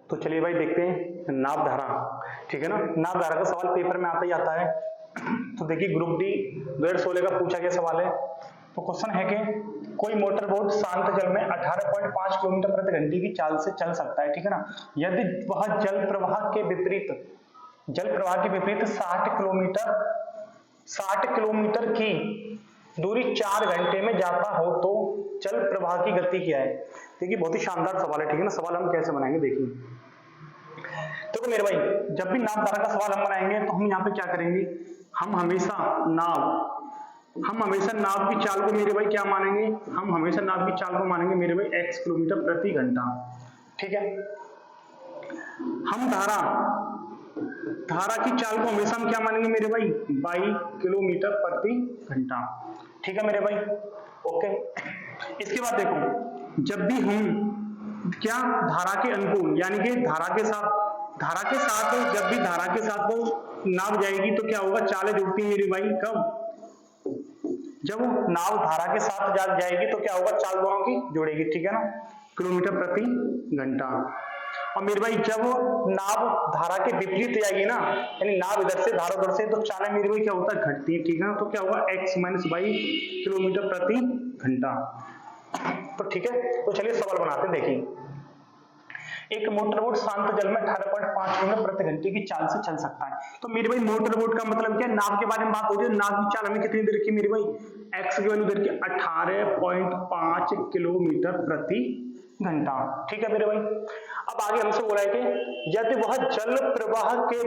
तो चलिए भाई देखते हैं नाव धारा, ठीक है ना। नाव धारा का सवाल पेपर में आता ही आता है। तो देखिए ग्रुप डी 2016 का पूछा गया सवाल है। तो क्वेश्चन है कि कोई मोटर बोट शांत जल में 18.5 किलोमीटर प्रति घंटे की चाल से चल सकता है, ठीक है ना, यदि वह जल प्रवाह के विपरीत 60 किलोमीटर की दूरी 4 घंटे में जाता हो तो जल प्रवाह की गति क्या है। देखिए बहुत ही शानदार सवाल है, ठीक है ना। सवाल हम कैसे बनाएंगे देखिए। तो मेरे भाई जब भी नाव धारा का सवाल हम बनाएंगे तो हम यहाँ पे क्या करेंगे, हम हमेशा नाव की चाल को मेरे भाई क्या मानेंगे, हम हमेशा नाव की चाल को मानेंगे मेरे भाई x किलोमीटर प्रति घंटा, ठीक है। हम धारा की चाल को हमेशा हम क्या मानेंगे मेरे भाई, 22 किलोमीटर प्रति घंटा, ठीक है मेरे भाई, ओके। इसके बाद देखो, जब भी हम क्या धारा के अनुकूल यानी कि धारा के साथ जब भी धारा के साथ वो नाव जाएगी तो क्या होगा, चालें जुड़ती है मेरे भाई कब, जब नाव धारा के साथ जाएगी तो क्या होगा, चाल दोनों की जुड़ेगी, ठीक है ना, किलोमीटर प्रति घंटा। और मेरे भाई जब नाव धारा के विपरीत जाएगी ना, यानी नाव इधर से धारा उधर से, तो चालें मेरे भाई क्या होता है, घटती है, ठीक है ना। तो क्या होगा, x - y किलोमीटर प्रति घंटा। तो ठीक है, तो चलिए सवाल बनाते हैं। देखिए एक मोटर बोट शांत जल में 18.5 किलोमीटर प्रति घंटे की चाल से चल सकता है। तो मेरे भाई मोटर बोट का मतलब क्या है, नाव के बारे में बात हो रही है। नाव की चाल हमें कितनी देर की मेरे भाई, x की वैल्यू देर की 18.5 किलोमीटर प्रति घंटा, ठीक है मेरे भाई। अब आगे हमसे बोला है कि यदि वह जल प्रवाह के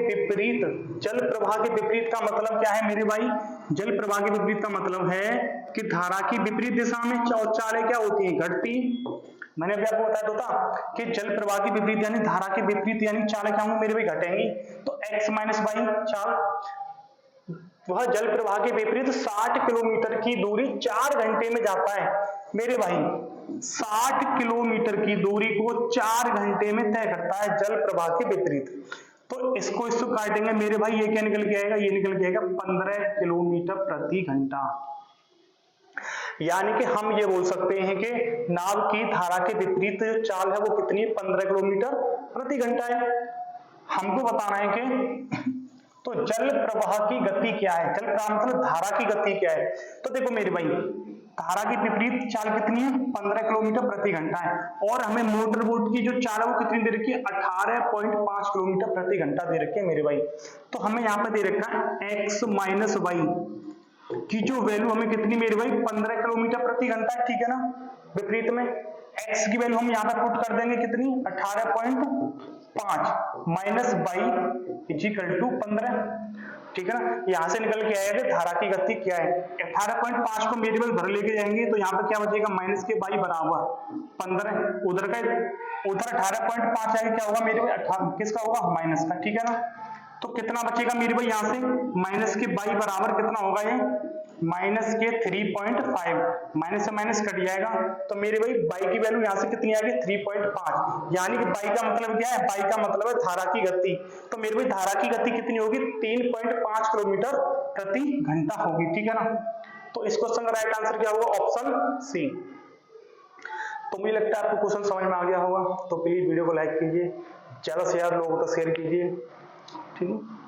विपरीत का मतलब क्या है मेरे भाई, जल प्रवाह के विपरीत का मतलब है कि धारा की विपरीत दिशा में चालें क्या होती हैं, घटती। मैंने अभी आपको बताया तो था कि जल प्रवाह के विपरीत यानी धारा के विपरीत यानी चालें क्या होंगी मेरे भाई, घटेंगी। तो x - y चाल, वह जल प्रवाह के विपरीत 60 किलोमीटर की दूरी 4 घंटे में जाता है मेरे भाई। 60 किलोमीटर की दूरी को 4 घंटे में तय करता है जल प्रवाह के विपरीत। तो इसको काटेंगे मेरे भाई, ये क्या निकल के आएगा, ये निकल के आएगा 15 किलोमीटर प्रति घंटा। यानी कि हम ये बोल सकते हैं कि नाव की धारा के विपरीत चाल है वो कितनी है, 15 किलोमीटर प्रति घंटा है। हमको बताना है कि तो जल प्रवाह की गति क्या है, जल प्रवाह मतलब धारा की गति क्या है। तो देखो मेरे भाई धारा की विपरीत चाल कितनी है, 15 किलोमीटर प्रति घंटा है, और हमें मोटर बोट की जो चाल है वो कितनी दे रखी है, 18.5 किलोमीटर प्रति घंटा दे रखी है मेरे भाई। तो हमें यहाँ पे दे रखा है x - y की जो वैल्यू हमें कितनी मेरे भाई, 15 किलोमीटर प्रति घंटा है, ठीक है ना। विपरीत में x की वैल्यू हम यहाँ पे पुट कर देंगे कितनी, 18.5 माइनस y = 15, ठीक है ना। यहां से निकल के आएगा धारा की गति क्या है, 18.5 को मेरे भाई भर लेके जाएंगे तो यहाँ पे क्या बचेगा, माइनस के y बराबर 15, उधर 18.5 आएगा, क्या होगा मेरे भाई, 18 किसका होगा, माइनस का, ठीक है ना। तो कितना बचेगा मेरे भाई, यहां से माइनस के y बराबर कितना होगा, ये माइनस के 3.5, माइनस से माइनस कट जाएगा। तो मेरे भाई y की वैल्यू यहां से कितनी आ गई, 3.5, यानी कि y का मतलब क्या है, y का मतलब है धारा की गति। तो मेरे भाई धारा की गति कितनी होगी, 3.5 किलोमीटर प्रति घंटा होगी, ठीक है ना। तो इस क्वेश्चन का राइट आंसर क्या होगा, ऑप्शन सी। तो मुझे लगता है आपको क्वेश्चन समझ में आ गया होगा। तो प्लीज वीडियो को लाइक कीजिए, ज्यादा से ज्यादा लोगों तक शेयर कीजिए, ठीक है।